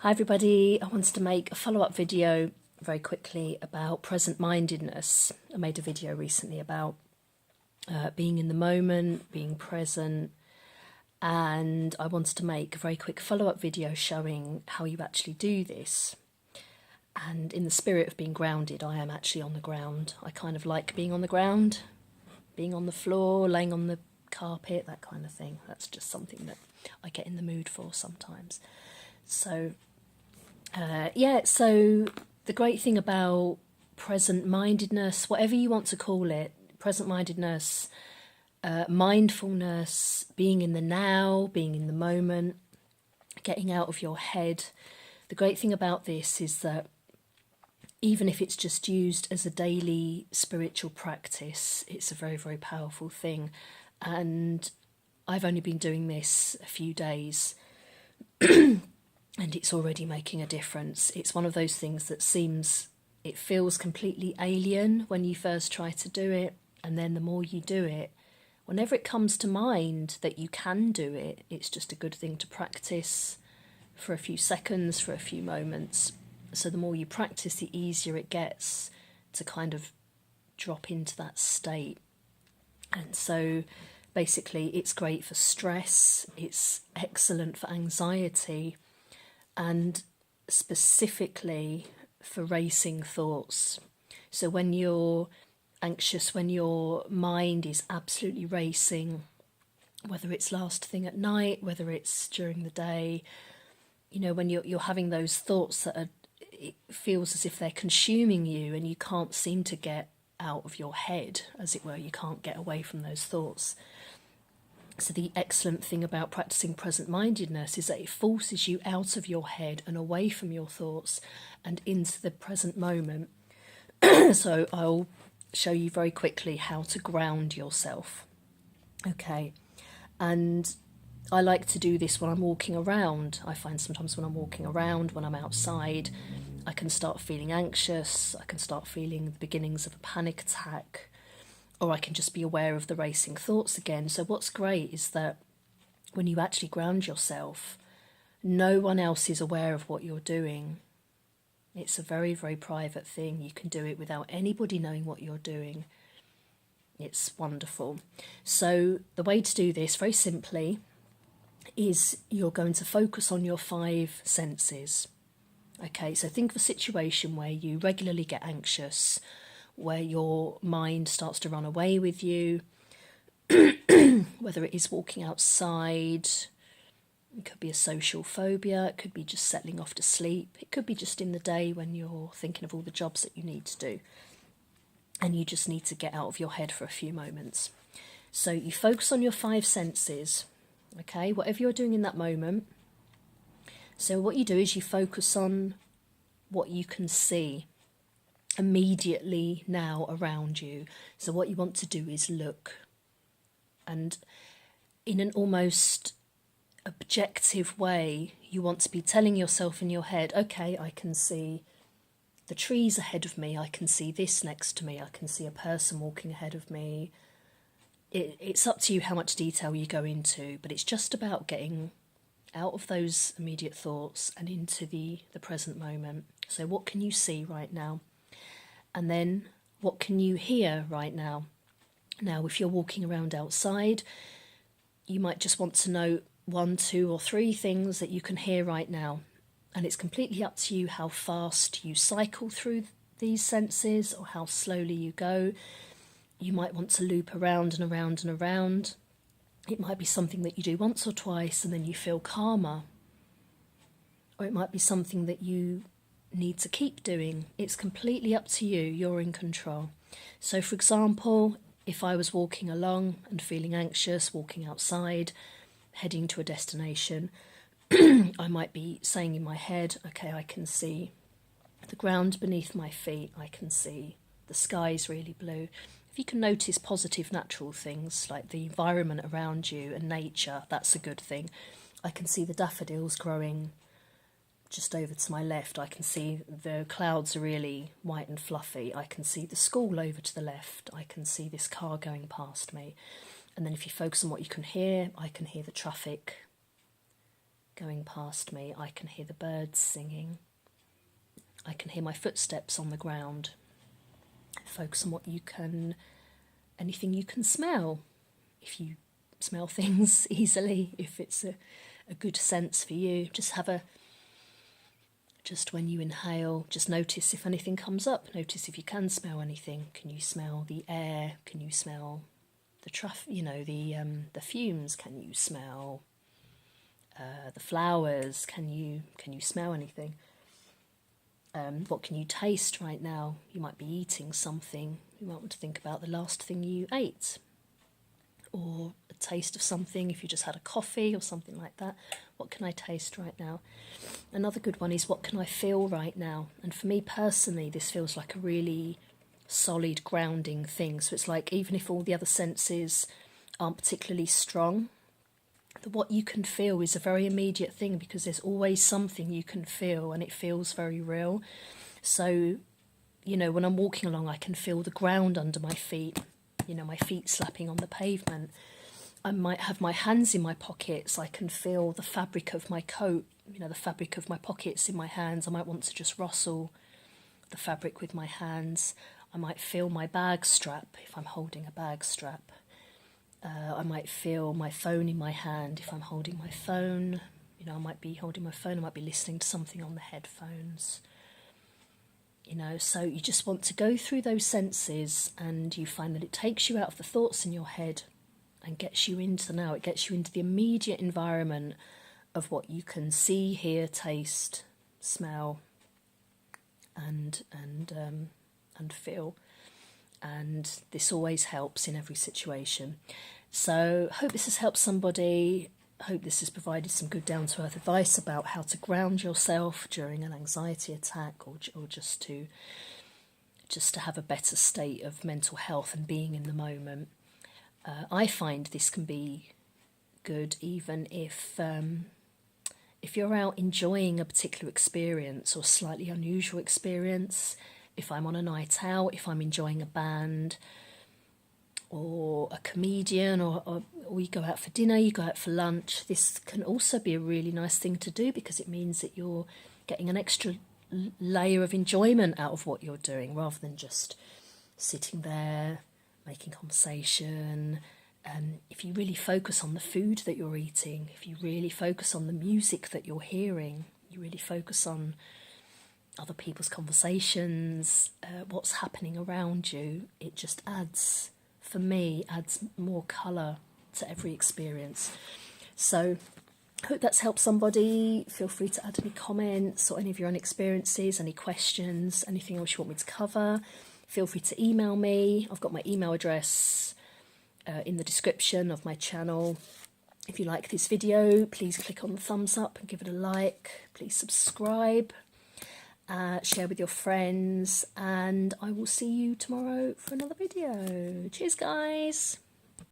Hi everybody, I wanted to make a follow-up video very quickly about present-mindedness. I made a video recently about being in the moment, being present, and I wanted to make a very quick follow-up video showing how you actually do this. And in the spirit of being grounded, I am actually on the ground. I kind of like being on the ground, being on the floor, laying on the carpet, that kind of thing. That's just something that I get in the mood for sometimes. So so the great thing about present-mindedness, whatever you want to call it, present-mindedness, mindfulness, being in the now, being in the moment, getting out of your head. The great thing about this is that even if it's just used as a daily spiritual practice, it's a very, very powerful thing. And I've only been doing this a few days and it's already making a difference. It's one of those things that it feels completely alien when you first try to do it, and then the more you do it, whenever it comes to mind that you can do it, it's just a good thing to practice for a few seconds, for a few moments. So the more you practice, the easier it gets to kind of drop into that state. And so basically it's great for stress, it's excellent for anxiety, and specifically for racing thoughts. So when you're anxious, when your mind is absolutely racing, whether it's last thing at night, whether it's during the day, when you're having those thoughts it feels as if they're consuming you and you can't seem to get out of your head, as it were. You can't get away from those thoughts. So the excellent thing about practicing present-mindedness is that it forces you out of your head and away from your thoughts and into the present moment. So I'll show you very quickly how to ground yourself. Okay, and I like to do this when I'm walking around. I find sometimes when I'm walking around, when I'm outside, I can start feeling anxious, I can start feeling the beginnings of a panic attack, or I can just be aware of the racing thoughts again. So what's great is that when you actually ground yourself, no one else is aware of what you're doing. It's a very, very private thing. You can do it without anybody knowing what you're doing. It's wonderful. So the way to do this, very simply, is you're going to focus on your 5 senses. Okay, so think of a situation where you regularly get anxious, where your mind starts to run away with you, whether it is walking outside, it could be a social phobia, it could be just settling off to sleep, it could be just in the day when you're thinking of all the jobs that you need to do and you just need to get out of your head for a few moments. So you focus on your 5 senses, okay, whatever you're doing in that moment. So what you do is you focus on what you can see immediately now around you. So what you want to do is look, and in an almost objective way, you want to be telling yourself in your head, okay, I can see the trees ahead of me, I can see this next to me, I can see a person walking ahead of me. It's up to you how much detail you go into, but it's just about getting out of those immediate thoughts and into the present moment. So what can you see right now? And then what can you hear right now? Now, if you're walking around outside, you might just want to note 1, 2 or 3 things that you can hear right now. And it's completely up to you how fast you cycle through these senses or how slowly you go. You might want to loop around and around and around. It might be something that you do once or twice and then you feel calmer. Or it might be something that you need to keep doing. It's completely up to you. You're in control. So for example, if I was walking along and feeling anxious, walking outside, heading to a destination, I might be saying in my head, okay, I can see the ground beneath my feet, I can see the sky's really blue. If you can notice positive natural things like the environment around you and nature, that's a good thing. I can see the daffodils growing just over to my left. I can see the clouds are really white and fluffy. I can see the school over to the left. I can see this car going past me. And then if you focus on what you can hear, I can hear the traffic going past me. I can hear the birds singing. I can hear my footsteps on the ground. Focus on anything you can smell. If you smell things easily, if it's a good sense for you, just when you inhale, just notice if anything comes up. Notice if you can smell anything. Can you smell the air? Can you smell the fumes? Can you smell the flowers? Can you smell anything? What can you taste right now? You might be eating something. You might want to think about the last thing you ate, or a taste of something if you just had a coffee or something like that. What can I taste right now? Another good one is, what can I feel right now? And for me personally, this feels like a really solid grounding thing. So it's like, even if all the other senses aren't particularly strong, what you can feel is a very immediate thing, because there's always something you can feel and it feels very real. So, when I'm walking along, I can feel the ground under my feet, my feet slapping on the pavement. I might have my hands in my pockets. I can feel the fabric of my coat, the fabric of my pockets in my hands. I might want to just rustle the fabric with my hands. I might feel my bag strap if I'm holding a bag strap. I might feel my phone in my hand if I'm holding my phone. I might be holding my phone, I might be listening to something on the headphones. So you just want to go through those senses, and you find that it takes you out of the thoughts in your head and gets you into the now. It gets you into the immediate environment of what you can see, hear, taste, smell, and feel. And this always helps in every situation. So I hope this has helped somebody. I hope this has provided some good down-to-earth advice about how to ground yourself during an anxiety attack, or just to have a better state of mental health and being in the moment. I find this can be good even if you're out enjoying a particular experience or slightly unusual experience. If I'm on a night out, if I'm enjoying a band or a comedian, or you go out for dinner, you go out for lunch, this can also be a really nice thing to do, because it means that you're getting an extra layer of enjoyment out of what you're doing, rather than just sitting there making conversation. If you really focus on the food that you're eating, if you really focus on the music that you're hearing, you really focus on other people's conversations, what's happening around you, it just adds more colour to every experience. So I hope that's helped somebody. Feel free to add any comments or any of your own experiences, any questions, anything else you want me to cover. Feel free to email me. I've got my email address in the description of my channel. If you like this video, please click on the thumbs up and give it a like. Please subscribe. Share with your friends, and I will see you tomorrow for another video. Cheers, guys.